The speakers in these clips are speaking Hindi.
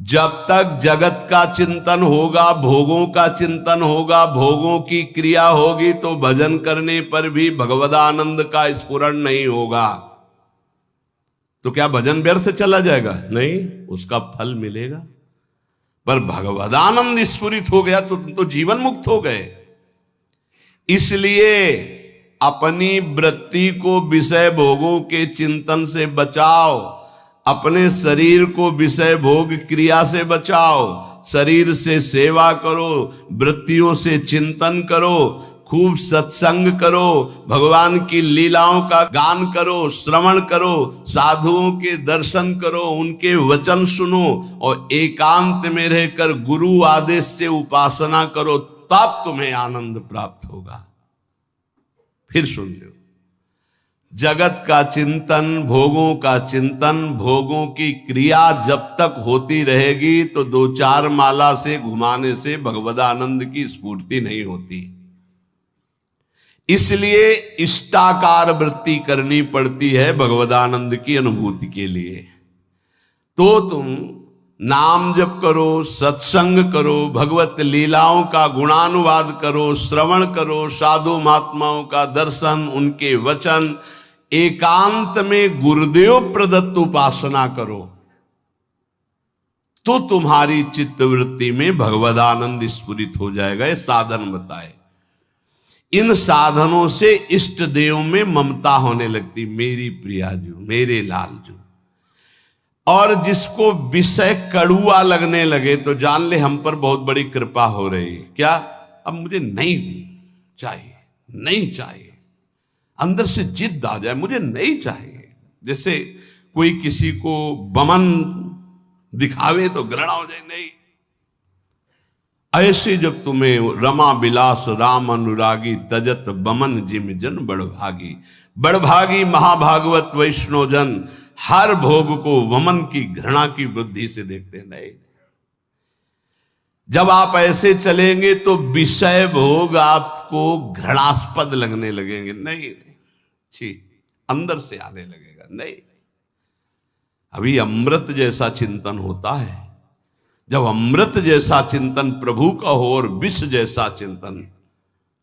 जब तक जगत का चिंतन होगा, भोगों का चिंतन होगा, भोगों की क्रिया होगी, तो भजन करने पर भी भगवदानंद का स्फुरण नहीं होगा। तो क्या भजन व्यर्थ चला जाएगा? नहीं, उसका फल मिलेगा। पर भगवदानंद स्फुरित हो गया तो तुम तो जीवन मुक्त हो गए। इसलिए अपनी वृत्ति को विषय भोगों के चिंतन से बचाओ, अपने शरीर को विषय भोग क्रिया से बचाओ, शरीर से सेवा करो, वृत्तियों से चिंतन करो, खूब सत्संग करो, भगवान की लीलाओं का गान करो, श्रवण करो, साधुओं के दर्शन करो, उनके वचन सुनो और एकांत में रहकर गुरु आदेश से उपासना करो, तब तुम्हें आनंद प्राप्त होगा। फिर सुन लो, जगत का चिंतन, भोगों का चिंतन, भोगों की क्रिया जब तक होती रहेगी तो 2-4 माला से घुमाने से भगवदानंद की स्फूर्ति नहीं होती। इसलिए इष्टाकार वृत्ति करनी पड़ती है भगवदानंद की अनुभूति के लिए। तो तुम नाम जप करो, सत्संग करो, भगवत लीलाओं का गुणानुवाद करो, श्रवण करो, साधु महात्माओं का दर्शन, उनके वचन, एकांत में गुरुदेव प्रदत्त उपासना करो, तो तुम्हारी चित्तवृत्ति में भगवदानंद स्फुरित हो जाएगा। ये साधन बताए। इन साधनों से इष्ट देव में ममता होने लगती, मेरी प्रिया जो, मेरे लाल जो। और जिसको विषय कड़ुआ लगने लगे तो जान ले हम पर बहुत बड़ी कृपा हो रही। क्या? अब मुझे नहीं चाहिए, नहीं चाहिए, अंदर से जिद आ जाए, मुझे नहीं चाहिए। जैसे कोई किसी को बमन दिखावे तो घृणा हो जाए, नहीं। ऐसे जब तुम्हें रमा बिलास राम अनुरागी, तजत बमन जिम जन बड़भागी। बड़भागी महाभागवत वैष्णव जन हर भोग को वमन की घृणा की वृद्धि से देखते नहीं। जब आप ऐसे चलेंगे तो विषय भोग आपको घृणास्पद लगने लगेंगे। नहीं, छी, अंदर से आने लगेगा। नहीं, अभी अमृत जैसा चिंतन होता है। जब अमृत जैसा चिंतन प्रभु का हो और विष जैसा चिंतन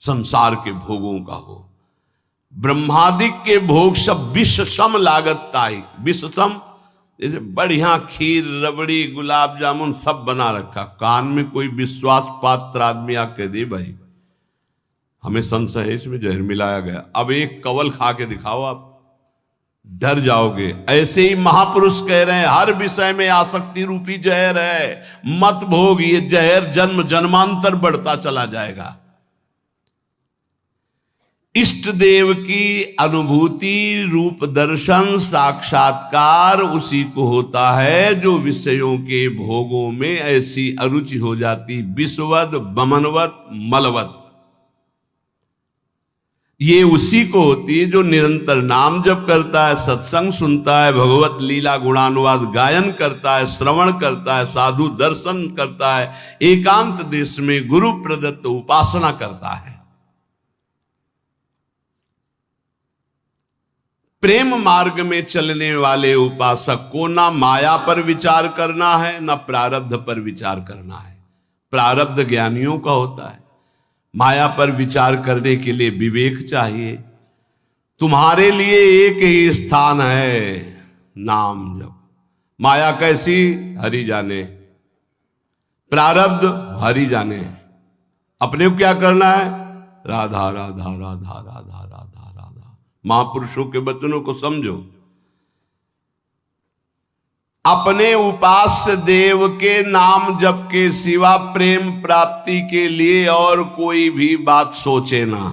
संसार के भोगों का हो। ब्रह्मादिक के भोग सब विष सम लागत ताई। विष सम, जैसे बढ़िया खीर, रबड़ी, गुलाब जामुन सब बना रखा, कान में कोई विश्वास पात्र आदमी आके दे, भाई हमें संशय है इसमें जहर मिलाया गया, अब एक कवल खा के दिखाओ, आप डर जाओगे। ऐसे ही महापुरुष कह रहे हैं हर विषय में आसक्ति रूपी जहर है, मत भोग, ये जहर जन्म जन्मांतर बढ़ता चला जाएगा। इष्ट देव की अनुभूति, रूप दर्शन, साक्षात्कार उसी को होता है जो विषयों के भोगों में ऐसी अरुचि हो जाती, विषवद, बमनवत, मलवत। ये उसी को होती है जो निरंतर नाम जप करता है, सत्संग सुनता है, भगवत लीला गुणानुवाद गायन करता है, श्रवण करता है, साधु दर्शन करता है, एकांत देश में गुरु प्रदत्त उपासना करता है। प्रेम मार्ग में चलने वाले उपासक को ना माया पर विचार करना है, ना प्रारब्ध पर विचार करना है। प्रारब्ध ज्ञानियों का होता है, माया पर विचार करने के लिए विवेक चाहिए। तुम्हारे लिए एक ही स्थान है, नाम जप। माया कैसी? हरि जाने, प्रारब्ध हरि जाने। अपने को क्या करना है? राधा राधा राधा राधा राधा राधा। महापुरुषों के वचनों को समझो। अपने उपास्य देव के नाम जप के सिवा प्रेम प्राप्ति के लिए और कोई भी बात सोचे ना।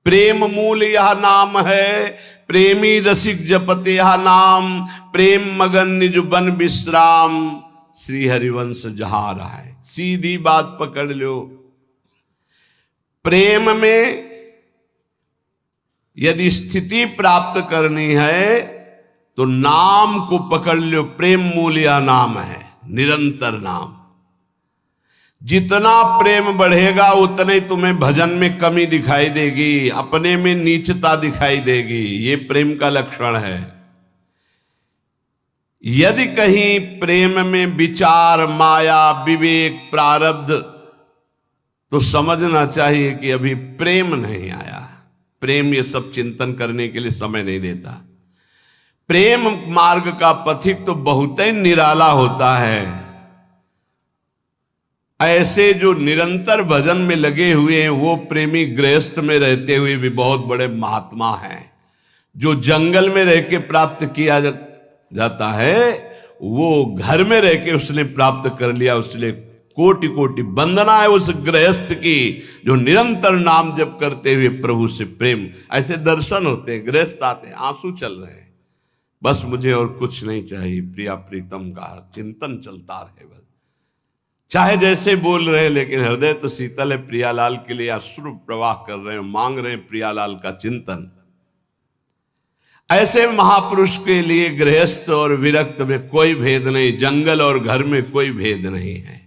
प्रेम मूल यह नाम है, प्रेमी रसिक जपते यह नाम, प्रेम मगन निज बन विश्राम, श्री हरिवंश जहां रहा है। सीधी बात पकड़ लो। प्रेम में यदि स्थिति प्राप्त करनी है तो नाम को पकड़ लो। प्रेम मूल यह नाम है, निरंतर नाम। जितना प्रेम बढ़ेगा उतने तुम्हें भजन में कमी दिखाई देगी, अपने में नीचता दिखाई देगी। ये प्रेम का लक्षण है। यदि कहीं प्रेम में विचार, माया, विवेक, प्रारब्ध, तो समझना चाहिए कि अभी प्रेम नहीं आया। प्रेम ये सब चिंतन करने के लिए समय नहीं देता। प्रेम मार्ग का पथिक तो बहुत ही निराला होता है। ऐसे जो निरंतर भजन में लगे हुए हैं वो प्रेमी गृहस्थ में रहते हुए भी बहुत बड़े महात्मा हैं। जो जंगल में रह के प्राप्त किया जाता है वो घर में रह के उसने प्राप्त कर लिया। उसने कोटि कोटि वंदना है उस गृहस्थ की जो निरंतर नाम जप करते हुए प्रभु से प्रेम। ऐसे दर्शन होते हैं, गृहस्थ आते हैं, आंसू चल रहे हैं, बस मुझे और कुछ नहीं चाहिए, प्रिया प्रीतम का चिंतन चलता रहे। बस चाहे जैसे बोल रहे हैं लेकिन हृदय तो शीतल है। प्रियालाल के लिए अश्रु प्रवाह कर रहे हैं, मांग रहे हैं प्रियालाल का चिंतन। ऐसे महापुरुष के लिए गृहस्थ और विरक्त में कोई भेद नहीं, जंगल और घर में कोई भेद नहीं है।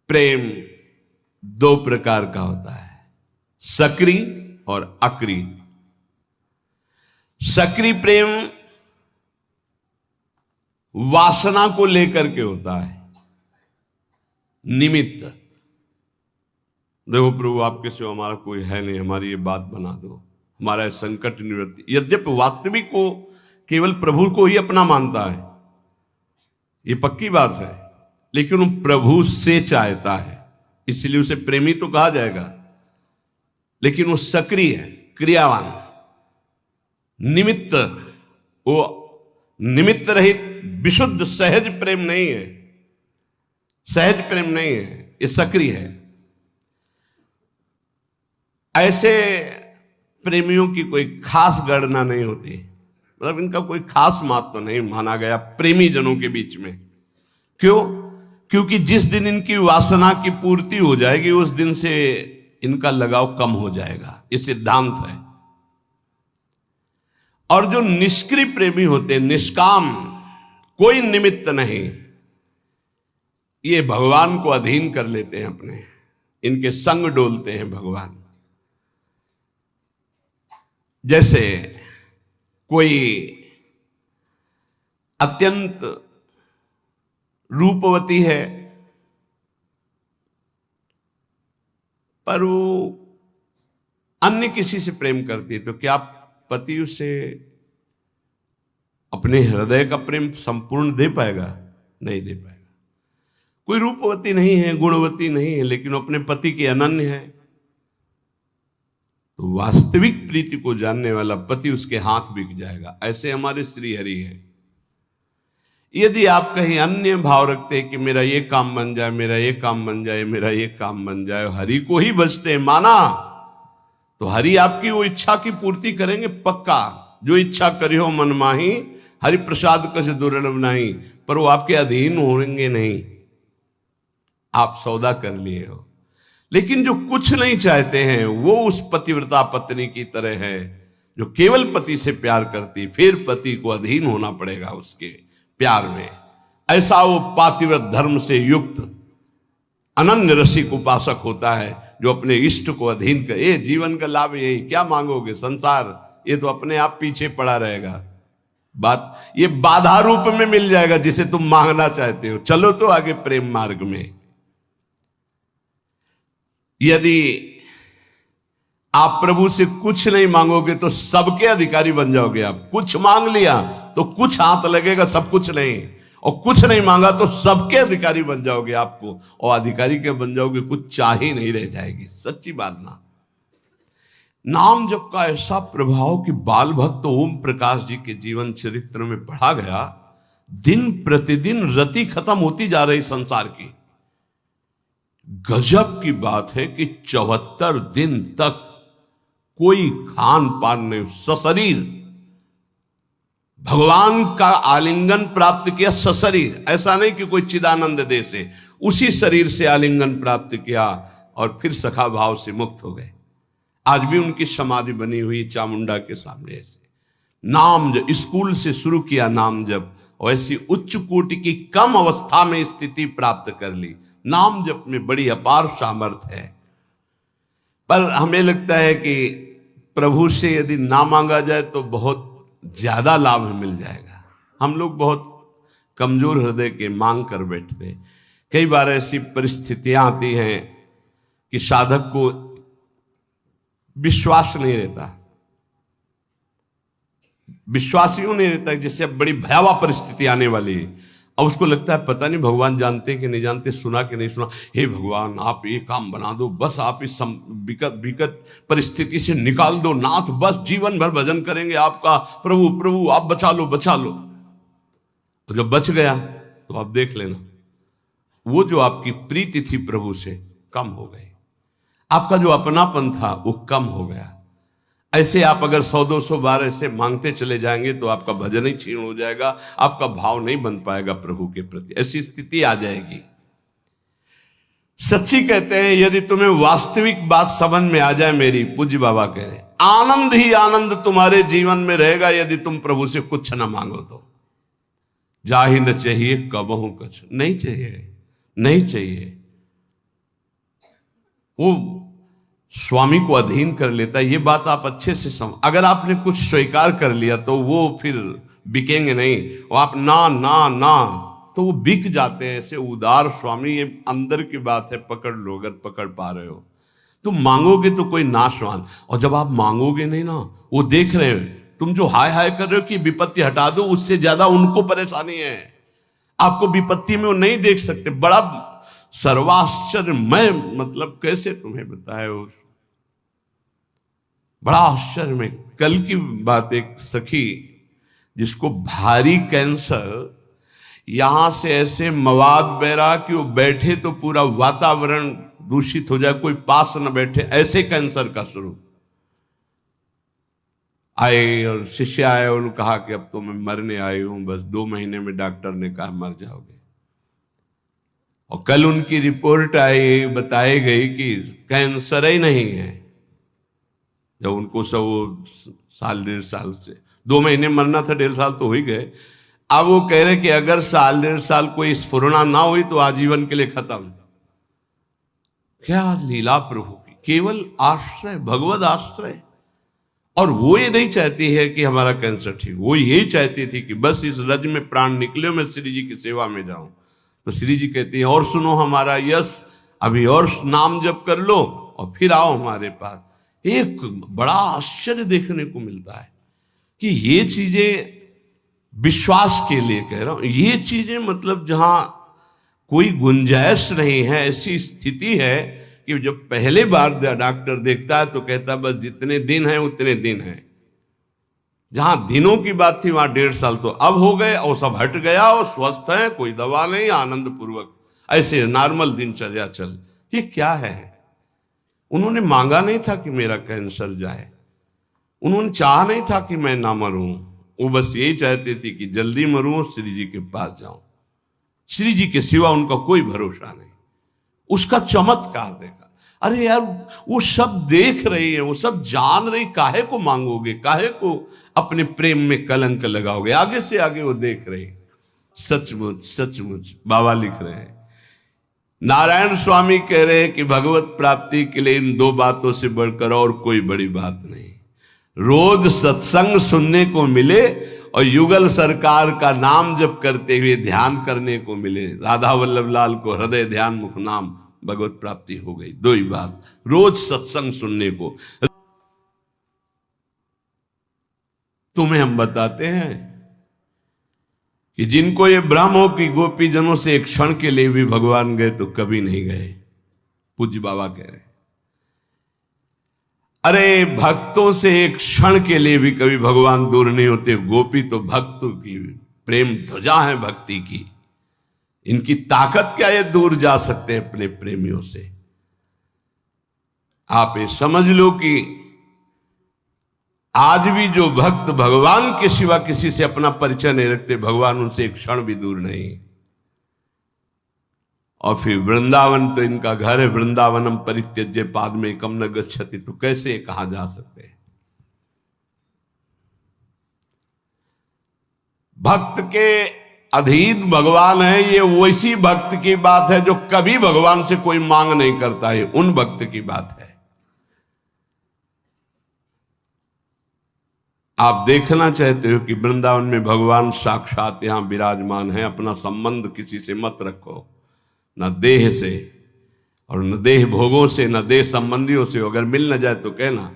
प्रेम दो प्रकार का होता है, सक्रिय और अक्रिय। सक्रिय प्रेम वासना को लेकर के होता है, निमित्त। देखो प्रभु आपके सिवा हमारा कोई है नहीं, हमारी ये बात बना दो, हमारा संकट निवृत्ति। यद्यपि वास्तविक को केवल प्रभु को ही अपना मानता है, ये पक्की बात है, लेकिन वो प्रभु से चाहता है, इसलिए उसे प्रेमी तो कहा जाएगा। लेकिन वो सक्रिय है, क्रियावान, निमित्त। वो निमित्त रहित विशुद्ध सहज प्रेम नहीं है, सहज प्रेम नहीं है, ये सक्रिय है। ऐसे प्रेमियों की कोई खास गणना नहीं होती, मतलब इनका कोई खास महत्व नहीं माना गया प्रेमी जनों के बीच में। क्यों? क्योंकि जिस दिन इनकी वासना की पूर्ति हो जाएगी उस दिन से इनका लगाव कम हो जाएगा, ये सिद्धांत है। और जो निष्क्रिय प्रेमी होते हैं, निष्काम, कोई निमित्त नहीं, ये भगवान को अधीन कर लेते हैं अपने, इनके संग डोलते हैं भगवान। जैसे कोई अत्यंत रूपवती है पर वो अन्य किसी से प्रेम करती है, तो क्या पति उसे अपने हृदय का प्रेम संपूर्ण दे पाएगा? नहीं दे पाएगा। कोई रूपवती नहीं है, गुणवती नहीं है, लेकिन अपने पति की अनन्य है, तो वास्तविक प्रीति को जानने वाला पति उसके हाथ बिक जाएगा। ऐसे हमारे श्री हरि है। यदि आप कहीं अन्य भाव रखते हैं कि मेरा ये काम बन जाए, मेरा ये काम बन जाए, मेरा ये काम बन जाए, हरि को ही बचते हैं माना, तो हरि आपकी वो इच्छा की पूर्ति करेंगे पक्का। जो इच्छा करियो मन माही, हरि प्रसाद कछ दुर्लभ नहीं। पर वो आपके अधीन होंगे नहीं, आप सौदा कर लिए हो। लेकिन जो कुछ नहीं चाहते हैं वो उस पतिव्रता पत्नी की तरह है जो केवल पति से प्यार करती, फिर पति को अधीन होना पड़ेगा उसके प्यार में। ऐसा वो पातिव्रत धर्म से युक्त अनन्य रसिक उपासक होता है जो अपने इष्ट को अधीन कर। ये जीवन का लाभ यही, क्या मांगोगे? संसार ये तो अपने आप पीछे पड़ा रहेगा। बात ये बाधा रूप में मिल जाएगा जिसे तुम मांगना चाहते हो। चलो तो आगे प्रेम मार्ग में। यदि आप प्रभु से कुछ नहीं मांगोगे तो सबके अधिकारी बन जाओगे। आप कुछ मांग लिया तो कुछ हाथ लगेगा, सब कुछ नहीं, और कुछ नहीं मांगा तो सबके अधिकारी बन जाओगे आपको, और अधिकारी के बन जाओगे, कुछ चाह ही नहीं रह जाएगी। सच्ची बात ना। नाम जप का ऐसा प्रभाव कि बाल भक्त ओम प्रकाश जी के जीवन चरित्र में पढ़ा गया। दिन प्रतिदिन रति खत्म होती जा रही संसार की। गजब की बात है कि 74 दिन तक कोई खान पान नहीं, सशरीर भगवान का आलिंगन प्राप्त किया। सशरीर, ऐसा नहीं कि कोई चिदानंद दे से, उसी शरीर से आलिंगन प्राप्त किया और फिर सखा भाव से मुक्त हो गए। आज भी उनकी समाधि बनी हुई चामुंडा के सामने। ऐसे नाम जप, स्कूल से शुरू किया नाम जप, और ऐसी उच्च कोटि की कम अवस्था में स्थिति प्राप्त कर ली। नाम जप में बड़ी अपार सामर्थ्य है। पर हमें लगता है कि प्रभु से यदि ना मांगा जाए तो बहुत ज्यादा लाभ मिल जाएगा। हम लोग बहुत कमजोर हृदय के मांग कर बैठते। कई बार ऐसी परिस्थितियां आती हैं कि साधक को विश्वास नहीं रहता, विश्वास यूं नहीं रहता जैसे अब बड़ी भयावह परिस्थिति आने वाली है। अब उसको लगता है पता नहीं भगवान जानते कि नहीं जानते, सुना कि नहीं सुना। हे भगवान आप ये काम बना दो, बस आप इस विकट परिस्थिति से निकाल दो नाथ, बस जीवन भर भजन करेंगे आपका, प्रभु प्रभु आप बचा लो बचा लो। तो जब बच गया तो आप देख लेना वो जो आपकी प्रीति थी प्रभु से कम हो गई, आपका जो अपनापन था वो कम हो गया। ऐसे आप अगर 100-200 बार ऐसे मांगते चले जाएंगे तो आपका भजन ही क्षीण हो जाएगा, आपका भाव नहीं बन पाएगा प्रभु के प्रति, ऐसी स्थिति आ जाएगी। सच्ची कहते हैं यदि तुम्हें वास्तविक बात समझ में आ जाए मेरी, पूज्य बाबा कह रहे आनंद ही आनंद तुम्हारे जीवन में रहेगा यदि तुम प्रभु से कुछ न मांगो तो। जा ही न चाहिए कबहू कुछ, नहीं चाहिए नहीं चाहिए। वो स्वामी को अधीन कर लेता है, ये बात आप अच्छे से समझ। अगर आपने कुछ स्वीकार कर लिया तो वो फिर बिकेंगे नहीं, वो आप ना ना ना तो वो बिक जाते हैं। ऐसे उदार स्वामी, ये अंदर की बात है, पकड़ लो अगर पकड़ पा रहे हो। तुम मांगोगे तो कोई नाशवान, और जब आप मांगोगे नहीं ना, वो देख रहे हैं तुम जो हाय हाय कर रहे हो कि विपत्ति हटा दो, उससे ज्यादा उनको परेशानी है। आपको विपत्ति में वो नहीं देख सकते। बड़ा सर्वाश्चर्य, मैं मतलब कैसे तुम्हें बताए, बड़ा आश्चर्य में। कल की बात, एक सखी जिसको भारी कैंसर, यहां से ऐसे मवाद बह रहा कि वो बैठे तो पूरा वातावरण दूषित हो जाए, कोई पास न बैठे, ऐसे कैंसर का शुरू। आए और शिष्य आए, उन्होंने कहा कि अब तो मैं मरने आई हूं, बस 2 महीने में डॉक्टर ने कहा मर जाओगे। और कल उनकी रिपोर्ट आई, बताई गई कि कैंसर ही नहीं है। जब उनको सब 1.5 साल से 2 महीने मरना था, 1.5 साल तो हो ही गए। अब वो कह रहे कि अगर 1.5 साल कोई स्फुरना ना हुई तो आजीवन के लिए खत्म। क्या लीला प्रभु की, केवल आश्रय, भगवद आश्रय। और वो ये नहीं चाहती है कि हमारा कैंसर ठीक, वो यही चाहती थी कि बस इस रज में प्राण निकले, मैं श्री जी की सेवा में जाऊं। तो श्री जी कहती है और सुनो हमारा यश, अभी और नाम जप कर लो और फिर आओ हमारे पास। एक बड़ा आश्चर्य देखने को मिलता है कि ये चीजें विश्वास के लिए कह रहा हूं, ये चीजें मतलब जहां कोई गुंजाइश नहीं है, ऐसी स्थिति है कि जब पहले बार डॉक्टर देखता है तो कहता है बस जितने दिन हैं उतने दिन हैं। जहां दिनों की बात थी वहां 1.5 साल तो अब हो गए, और सब हट गया और स्वस्थ है, कोई दवा नहीं, आनंद पूर्वक ऐसे नॉर्मल दिनचर्या चल। ये क्या है? उन्होंने मांगा नहीं था कि मेरा कैंसर जाए, उन्होंने चाहा नहीं था कि मैं ना मरूं, वो बस यही चाहते थे कि जल्दी मरूं और श्री जी के पास जाऊं। श्री जी के सिवा उनका कोई भरोसा नहीं। उसका चमत्कार देखा। अरे यार, वो सब देख रही है, वो सब जान रही, काहे को मांगोगे, काहे को अपने प्रेम में कलंक लगाओगे? आगे से आगे वो देख रही। सचमुच सचमुच बाबा लिख रहे हैं, नारायण स्वामी कह रहे हैं कि भगवत प्राप्ति के लिए इन 2 बातों से बढ़कर और कोई बड़ी बात नहीं। रोज सत्संग सुनने को मिले और युगल सरकार का नाम जप करते हुए ध्यान करने को मिले। राधा वल्लभ लाल को हृदय ध्यान मुख नाम, भगवत प्राप्ति हो गई। 2 ही बात, रोज सत्संग सुनने को। तुम्हें हम बताते हैं कि जिनको ये भ्रम हो कि गोपी जनों से एक क्षण के लिए भी भगवान गए तो कभी नहीं गए। पूज्य बाबा कह रहे, अरे भक्तों से एक क्षण के लिए भी कभी भगवान दूर नहीं होते। गोपी तो भक्तों की प्रेम ध्वजा है भक्ति की, इनकी ताकत क्या ये दूर जा सकते हैं अपने प्रेमियों से? आप ये समझ लो कि आज भी जो भक्त भगवान के सिवा किसी से अपना परिचय नहीं रखते, भगवान उनसे एक क्षण भी दूर नहीं। और फिर वृंदावन तो इनका घर है, वृंदावनम परित्यज्य पादमेकम न गच्छति, तो कैसे कहा जा सकते हैं? भक्त के अधीन भगवान है, ये वैसी भक्त की बात है जो कभी भगवान से कोई मांग नहीं करता है, उन भक्त की बात है। आप देखना चाहते हो कि वृंदावन में भगवान साक्षात यहां विराजमान है, अपना संबंध किसी से मत रखो, न देह से और न देह भोगों से, न देह संबंधियों से। अगर मिल न जाए तो कहना।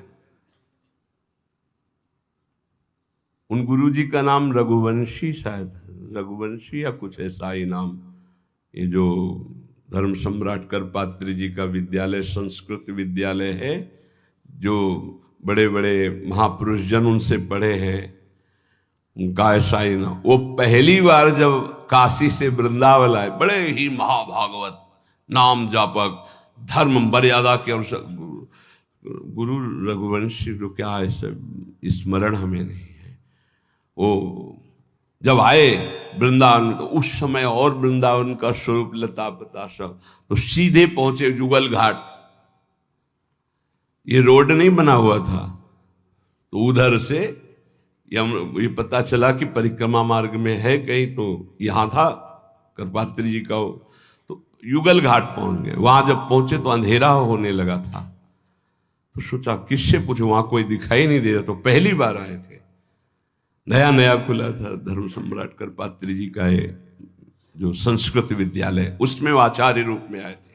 उन गुरुजी का नाम रघुवंशी, शायद रघुवंशी या कुछ ऐसा ही नाम, ये जो धर्म सम्राट करपात्री जी का विद्यालय, संस्कृत विद्यालय है, जो बड़े बड़े महापुरुष जन उनसे पढ़े हैं, उनका ऐसा ही नाम। वो पहली बार जब काशी से वृंदावन आए, बड़े ही महाभागवत, नाम जापक, धर्म मर्यादा के अनुसार गुरु रघुवंशी, जो क्या है सब स्मरण हमें नहीं है। वो जब आए वृंदावन तो उस समय और वृंदावन का स्वरूप लता पता सब, तो सीधे पहुंचे जुगल घाट। ये रोड नहीं बना हुआ था, तो उधर से ये पता चला कि परिक्रमा मार्ग में है कहीं, तो यहां था करपात्री जी का, तो युगल घाट पहुंच गए। वहां जब पहुंचे तो अंधेरा होने लगा था, तो सोचा किससे पूछो, वहां कोई दिखाई नहीं दे रहा। तो पहली बार आए थे, नया नया खुला था धर्म सम्राट करपात्री जी का है जो संस्कृत विद्यालय, उसमें वो आचार्य रूप में आए थे।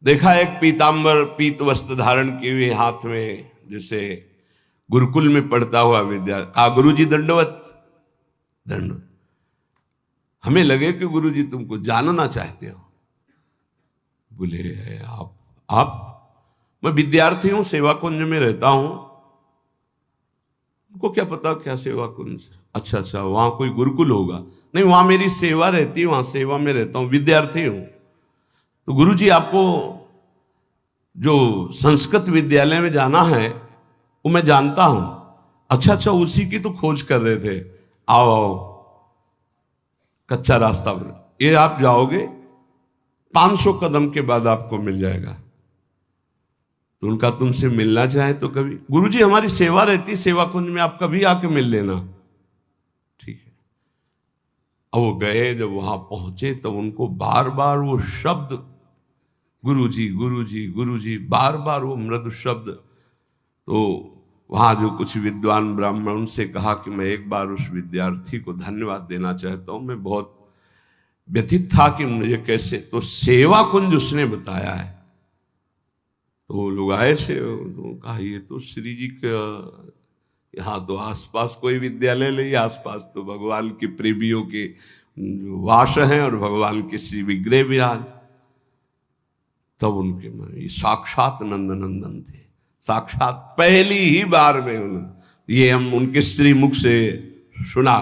देखा एक पीतांबर पीत वस्त्र धारण किए हुए, हाथ में जैसे गुरुकुल में पढ़ता हुआ विद्यार्थी। कहा गुरुजी दंडवत। दंड। हमें लगे कि गुरुजी तुमको जानना चाहते हो। बोले आप? मैं विद्यार्थी हूं, सेवा कुंज में रहता हूं। उनको क्या पता क्या सेवा कुंज। अच्छा, वहां कोई गुरुकुल होगा? नहीं, वहां मेरी सेवा रहती है, वहां सेवा में रहता हूं, विद्यार्थी हूं। तो गुरुजी आपको जो संस्कृत विद्यालय में जाना है वो मैं जानता हूं। अच्छा, उसी की तो खोज कर रहे थे। आओ, कच्चा रास्ता बना, ये आप जाओगे 500 कदम के बाद आपको मिल जाएगा। तो उनका तुमसे मिलना चाहे तो कभी, गुरुजी हमारी सेवा रहती, सेवा कुंज में आप कभी आके मिल लेना। ठीक है। अब वो गए, जब वहां पहुंचे तो उनको बार बार वो शब्द गुरुजी गुरुजी गुरुजी, बार बार वो मृदु शब्द। तो वहां जो कुछ विद्वान ब्राह्मण, उनसे कहा कि मैं एक बार उस विद्यार्थी को धन्यवाद देना चाहता हूं, मैं बहुत व्यथित था कि मुझे कैसे। तो सेवा कुंज उसने बताया है। तो लोग आए से, तो कहा ये तो श्री जी का, यहाँ तो आसपास कोई विद्यालय नहीं, आसपास तो भगवान के प्रेमियों के वास हैं और भगवान के श्री विग्रह विराज। तब उनके मन, ये साक्षात नंदनंदन थे, साक्षात पहली ही बार में उन्होंने ये हम उनके श्री मुख से सुना।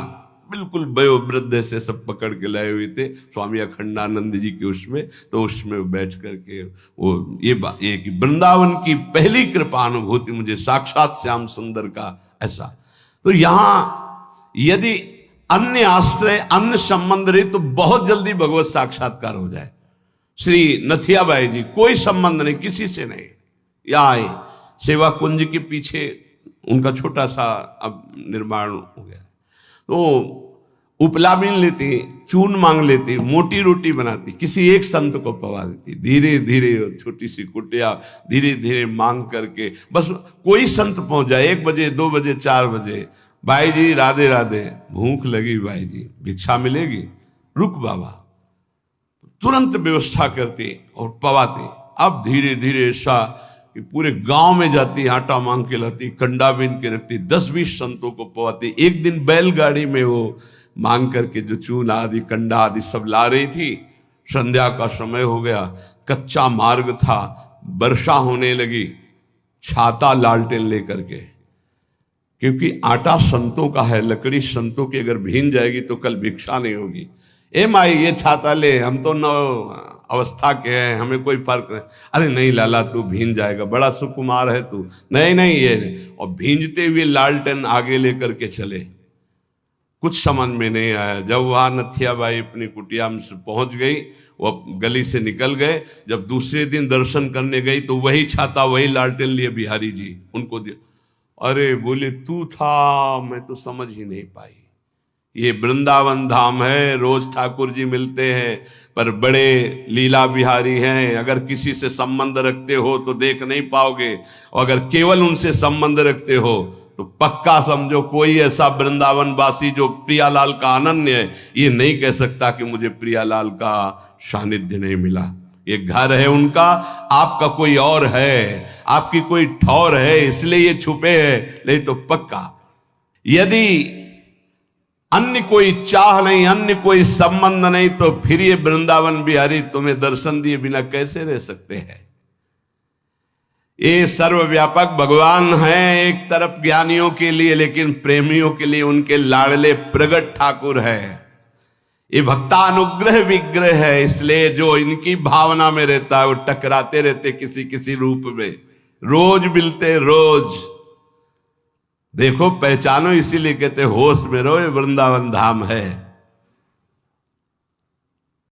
बिल्कुल वयोवृद्ध से सब पकड़ के लाए हुए थे स्वामी अखंडानंद जी के उसमें। तो उसमें बैठ करके वो ये कि वृंदावन की पहली कृपानुभूति मुझे साक्षात श्याम सुंदर का ऐसा। तो यहां यदि अन्य आश्रय, अन्य संबंध रहे तो बहुत जल्दी भगवत साक्षात्कार हो जाए। श्री नथियाबाई जी कोई संबंध नहीं, किसी से नहीं, या आए सेवा कुंज के पीछे उनका छोटा सा अब निर्माण हो गया। तो उपला बीन लेती, चून मांग लेती, मोटी रोटी बनाती, किसी एक संत को पवा देती, धीरे धीरे छोटी सी कुटिया धीरे धीरे मांग करके। बस कोई संत पहुंच जाए 1 बजे 2 बजे 4 बजे, भाई जी राधे राधे, भूख लगी भाई जी, भिक्षा मिलेगी, रुक बाबा, तुरंत व्यवस्था करते और पवाते। अब धीरे धीरे ऐसा कि पूरे गांव में जाती, आटा मांग के लाती, कंडा बीन के रखती, 10-20 संतों को पवाती। एक दिन बैलगाड़ी में वो मांग करके जो चून आदि कंडा आदि सब ला रही थी। संध्या का समय हो गया, कच्चा मार्ग था, वर्षा होने लगी, छाता लालटेन लेकर के, क्योंकि आटा संतों का है, लकड़ी संतों की अगर भीन जाएगी तो कल भिक्षा नहीं होगी। ए माई ये छाता ले, हम तो नव अवस्था के हैं, हमें कोई फर्क नहीं। अरे नहीं लाला तू भीन जाएगा, बड़ा सुकुमार है तू, नहीं ये। और भींजते हुए लालटेन आगे लेकर के चले। कुछ समझ में नहीं आया। जब वहां नथियाबाई अपनी कुटिया में पहुंच गई, वो गली से निकल गए। जब दूसरे दिन दर्शन करने गई तो वही छाता वही लालटेन लिए बिहारी जी उनको दिया। अरे बोले तू था, मैं तो समझ ही नहीं पाई ये वृंदावन धाम है। रोज ठाकुर जी मिलते हैं, पर बड़े लीला बिहारी हैं। अगर किसी से संबंध रखते हो तो देख नहीं पाओगे, और अगर केवल उनसे संबंध रखते हो तो पक्का समझो कोई ऐसा वृंदावन वासी जो प्रियालाल का अनन्य है, ये नहीं कह सकता कि मुझे प्रियालाल का सानिध्य नहीं मिला। ये घर है उनका, आपका कोई और है, आपकी कोई ठौर है, इसलिए ये छुपे हैं। नहीं तो पक्का यदि अन्य कोई चाह नहीं, अन्य कोई संबंध नहीं, तो फिर ये वृंदावन बिहारी तुम्हें दर्शन दिए बिना कैसे रह सकते हैं। ये सर्वव्यापक भगवान हैं एक तरफ ज्ञानियों के लिए, लेकिन प्रेमियों के लिए उनके लाडले प्रगट ठाकुर है। ये भक्तानुग्रह विग्रह है, इसलिए जो इनकी भावना में रहता है वो टकराते रहते किसी किसी रूप में, रोज मिलते रोज। देखो पहचानो, इसीलिए कहते होश में रहो, ये वृंदावन धाम है।